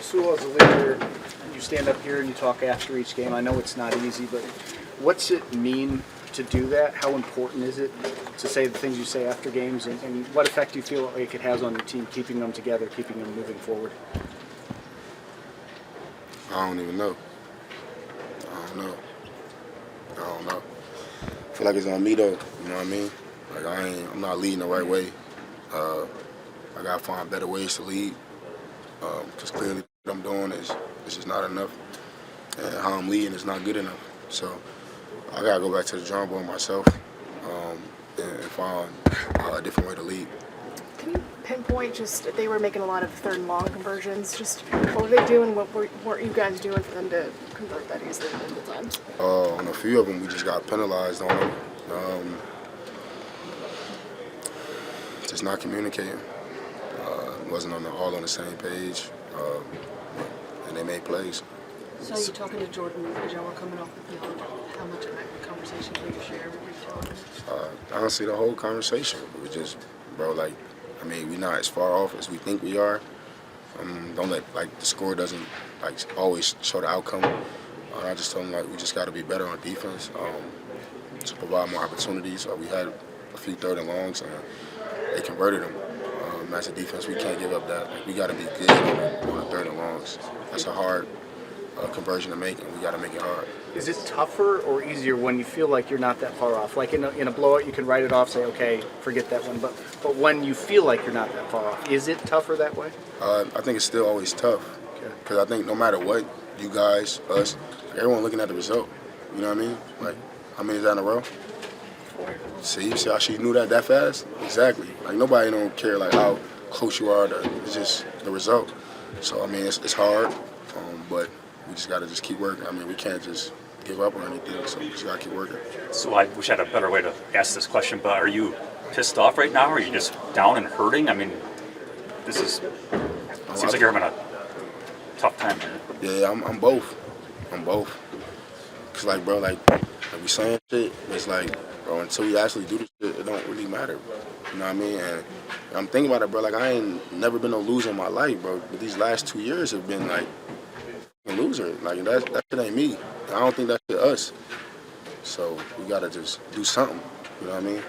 Rasul, as a leader, you stand up here and you talk after each game. I know it's not easy, but what's it mean to do that? How important is it to say the things you say after games, and what effect do you feel like it has on your team, keeping them together, keeping them moving forward? I don't even know. I don't know. I feel like it's on me though. You know what I mean? Like I'm not leading the right way. I gotta find better ways to lead. Because clearly what I'm doing is just not enough, and how I'm leading is not good enough. So I gotta go back to the drawing board myself and find a different way to lead. Can you pinpoint just, they were making a lot of third and long conversions, just what were they doing, what were you guys doing for them to convert that easily at the time? On a few of them, we just got penalized on them. Just not communicating. Wasn't all on the same page, and they made plays. So you're talking to Jordan as y'all were coming off the field. How much of that conversation can you share with each other? Honestly, the whole conversation. We just, bro, like, I mean, we're not as far off as we think we are. Don't let, like, the score doesn't, like, always show the outcome. I just told them, like, we just got to be better on defense to provide more opportunities. We had a few third and longs, and they converted them. As a defense, we can't give up that. Like, we got to be good on the third and longs. That's a hard conversion to make, and we got to make it hard. Is it tougher or easier when you feel like you're not that far off? Like in a blowout, you can write it off, say, okay, forget that one. But when you feel like you're not that far off, is it tougher that way? I think it's still always tough. Because I think no matter what, you guys, us, everyone looking at the result. You know what I mean? Like, how many is that in a row? See how she knew that fast? Exactly. Like, nobody don't care, like, how close you are to, it's just the result. So, I mean, it's hard, but we just got to just keep working. I mean, we can't just give up or anything, so we just got to keep working. So I wish I had a better way to ask this question, but are you pissed off right now, or are you just down and hurting? I mean, this is, seems like you're having a tough time here. Yeah, I'm both. Because, like, bro, like we saying shit, it's like, bro, until we actually do this shit, it don't really matter. You know what I mean? And I'm thinking about it, bro. Like, I ain't never been a loser in my life, bro. But these last 2 years have been, like, a loser. Like, that shit ain't me. I don't think that shit us. So we got to just do something. You know what I mean?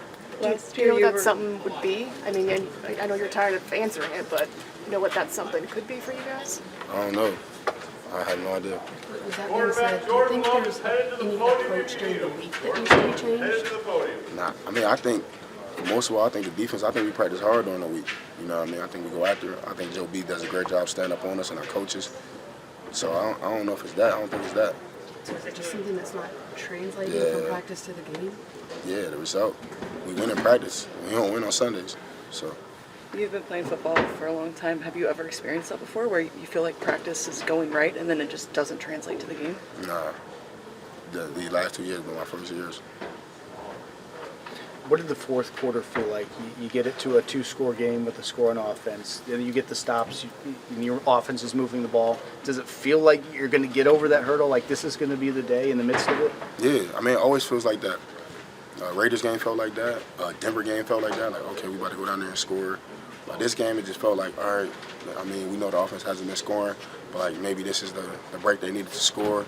Do you know what that something would be? I mean, I know you're tired of answering it, but you know what that something could be for you guys? I don't know. I have no idea. With that being said, do you think there's any approach during the week that needs to be changed? Nah, I mean, I think, most of all, I think the defense, I think we practice hard during the week. You know what I mean? I think we go after it. I think Joe B does a great job standing up on us and our coaches. So I don't know if it's that. I don't think it's that. So is it just something that's not translating from practice to the game? Yeah, the result. We win in practice. We don't win on Sundays. So. You've been playing football for a long time. Have you ever experienced that before, where you feel like practice is going right and then it just doesn't translate to the game? Nah. The last 2 years have been my first years. What did the fourth quarter feel like? You get it to a two-score game with a score on offense. Then you get the stops. Your offense is moving the ball. Does it feel like you're going to get over that hurdle? Like this is going to be the day in the midst of it? Yeah, I mean, it always feels like that. Raiders game felt like that. Denver game felt like that. Like, okay, we about to go down there and score. Like this game, it just felt like, all right. I mean, we know the offense hasn't been scoring, but like maybe this is the break they needed to score.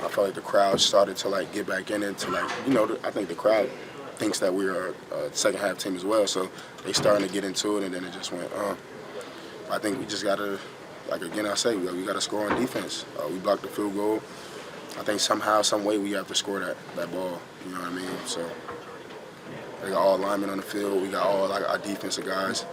I felt like the crowd started to like get back in it. To like, you know, I think the crowd thinks that we are a second half team as well, so they starting to get into it, and then it just went. I think we just gotta, like again, I say we gotta score on defense. We blocked the field goal. I think somehow, some way, we have to score that ball. You know what I mean? So they got all linemen on the field. We got all like our defensive guys.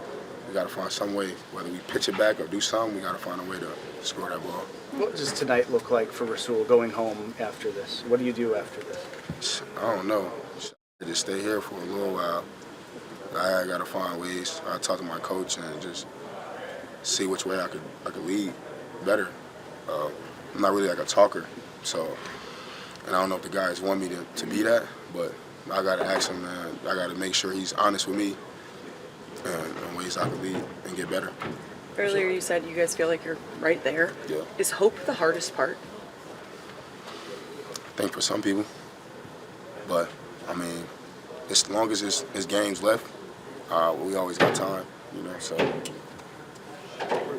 We got to find some way, whether we pitch it back or do something, we got to find a way to score that ball. What does tonight look like for Rasul going home after this? What do you do after this? I don't know. I just stay here for a little while. I got to find ways. I talk to my coach and just see which way I could lead better. I'm not really like a talker, so, and I don't know if the guys want me to be that, but I got to ask him, man. I got to make sure he's honest with me and ways I can lead and get better. Earlier you said you guys feel like you're right there. Yeah. Is hope the hardest part? I think for some people. But, I mean, as long as it's games left, we always got time, you know, so.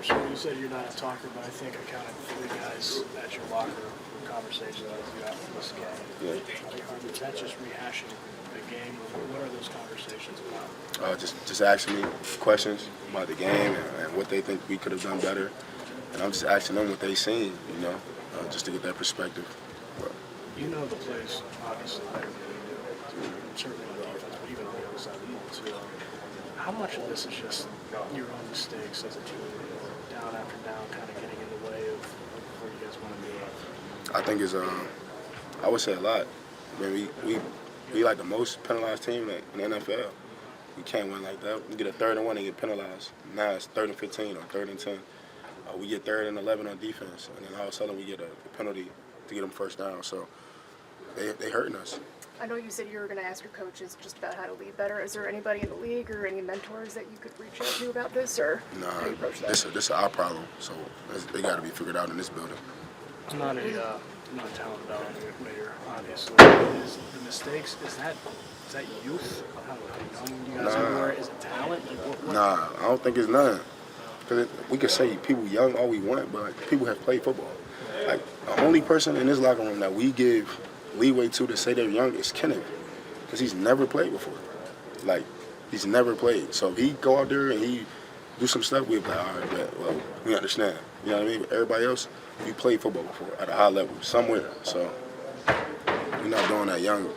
So you said you're not a talker, but I think I counted 3 guys at your locker room conversation that you after this game. Yeah. Is that just rehashing the game, or what are those conversations about? Just asking me questions about the game and what they think we could have done better. And I'm just asking them what they seen, just to get that perspective. But, You know the plays, obviously, better than you, certainly on defense, but even on the other side of the ball, too. How much of this is just your own mistakes as a team, down after down, kind of getting in the way of where you guys want to be? I think it's I would say a lot. I mean, we like the most penalized team in the NFL. We can't win like that. We get a 3rd and 1 and get penalized. Now it's 3rd and 15 or 3rd and 10. We get 3rd and 11 on defense, and then all of a sudden we get a penalty to get them first down. So they hurting us. I know you said you were going to ask your coaches just about how to lead better. Is there anybody in the league or any mentors that you could reach out to about this, or how do you approach that? This is our problem. So they got to be figured out in this building. I'm not a talent evaluator, obviously. Is the mistakes, is that youth? How young you guys are? Is it talent? Like, what? Nah, I don't think it's none. Because we could say people young all we want, but people have played football. Like, the only person in this locker room that we give leeway to say they're young is Kenneth, because he's never played before. Like, he's never played. So if he go out there and he do some stuff, we'll be like, all right, well, we understand. You know what I mean? But everybody else, we played football before at a high level somewhere. So we're not doing that young.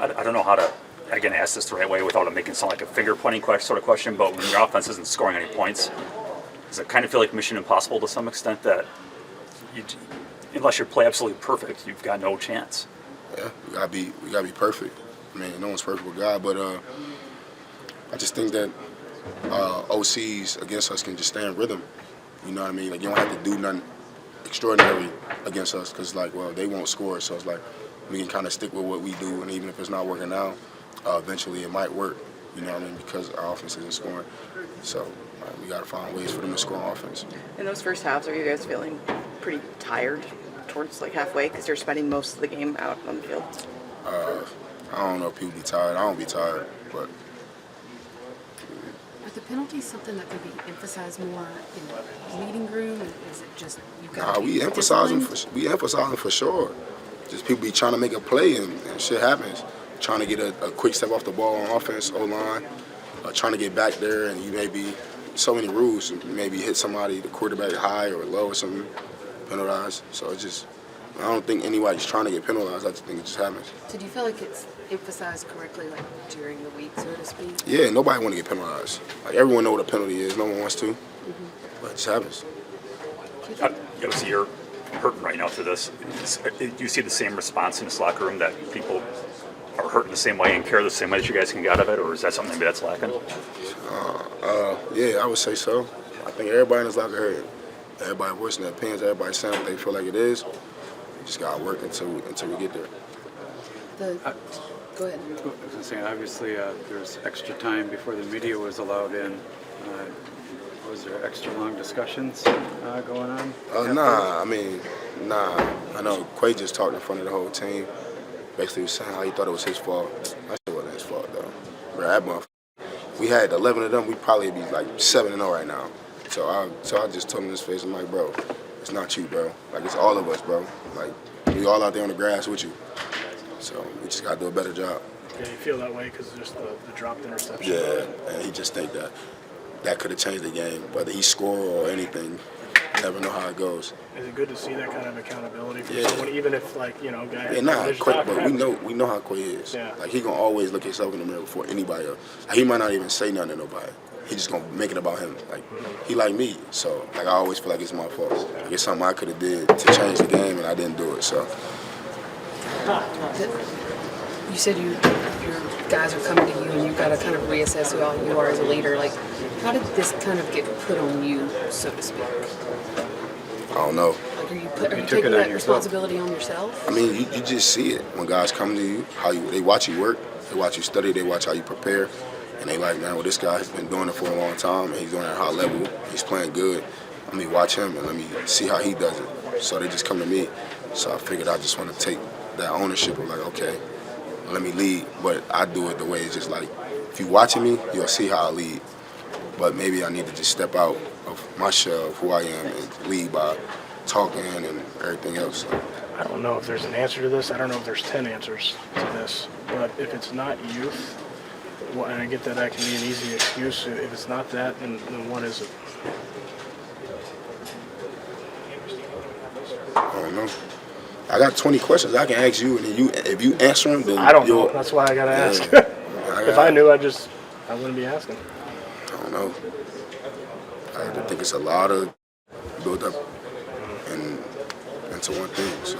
I don't know how to, again, ask this the right way without it making it sound like a finger-pointing sort of question, but when your offense isn't scoring any points, does it kind of feel like mission impossible to some extent that unless you play absolutely perfect, you've got no chance? Yeah, we gotta be perfect. I mean, no one's perfect with God, but I just think that OCs against us can just stay in rhythm. You know what I mean? Like, you don't have to do nothing extraordinary against us, because, like, well, they won't score. So it's like we can kind of stick with what we do, and even if it's not working out, eventually it might work. You know what I mean? Because our offense isn't scoring. So we got to find ways for them to score on offense. In those first halves, are you guys feeling pretty tired towards like halfway because you're spending most of the game out on the field? I don't know if people be tired. I don't be tired, but Are the penalties something that could be emphasized more in the meeting room? Is it just you got to be we emphasize them disciplined? for sure. Just people be trying to make a play and shit happens. Trying to get a quick step off the ball on offense, O-line, trying to get back there, and you may be so many rules. You maybe hit somebody, the quarterback high or low or something, penalized. So it's just, I don't think anybody's trying to get penalized. I just think it just happens. So do you feel like it's emphasized correctly, like during the week, so to speak? Yeah, nobody want to get penalized. Like, everyone know what a penalty is. No one wants to, but it just happens. Obviously, you're hurting right now through this. Do you see the same response in this locker room that people are hurting the same way and care the same way that you guys can get out of it, or is that something maybe that's lacking? Yeah, I would say so. I think everybody in this locker hurt. Everybody voicing their opinions. Everybody saying what they feel like it is. We just gotta work until we get there. Go ahead. I was saying, obviously, there's extra time before the media was allowed in. Was there extra long discussions going on? Nah. I know Quay just talked in front of the whole team. Basically was saying how he thought it was his fault. That shit wasn't his fault, though. Bro, that motherfucker. We had 11 of them, we'd probably be like 7-0 right now. So I just told him in his face, I'm like, bro, it's not you, bro. Like, it's all of us, bro. Like, we all out there on the grass with you. So we just got to do a better job. Yeah, you feel that way because of just the dropped interception. Yeah, and he just think that could have changed the game. Whether he score or anything, never know how it goes. Is it good to see that kind of accountability from Yeah. someone, even if, like, you know, guy? Yeah, nah, Quay, but we know how Quay is. Yeah. Like, he gonna always look himself in the mirror before anybody else. Like, he might not even say nothing to nobody. He just gonna make it about him. Like, he like me, so like I always feel like it's my fault. Like, it's something I could have did to change the game, and I didn't do it. So You said your guys are coming to you and you've got to kind of reassess who you are as a leader. Like, how did this kind of get put on you, so to speak? I don't know. Like, are you took taking it on that yourself. responsibility on yourself? I mean, you just see it when guys come to you. They watch you work, they watch you study, they watch how you prepare, and they like, man, well, this guy's been doing it for a long time, and he's doing it at a high level. He's playing good. Let me watch him and let me see how he does it. So they just come to me. So I figured I just want to take that ownership of like, okay, let me lead, but I do it the way it's just like, if you watching me, you'll see how I lead. but maybe I need to just step out of my shell of who I am and lead by talking and everything else. So, I don't know if there's an answer to this. I don't know if there's 10 answers to this. But if it's not youth, well, and I get that can be an easy excuse. If it's not that, then what is it? I don't know. I got 20 questions I can ask you, and then if you answer them, then I don't know. That's why I gotta ask. If I knew, I wouldn't be asking. I don't know. I think it's a lot of built up into one thing. So.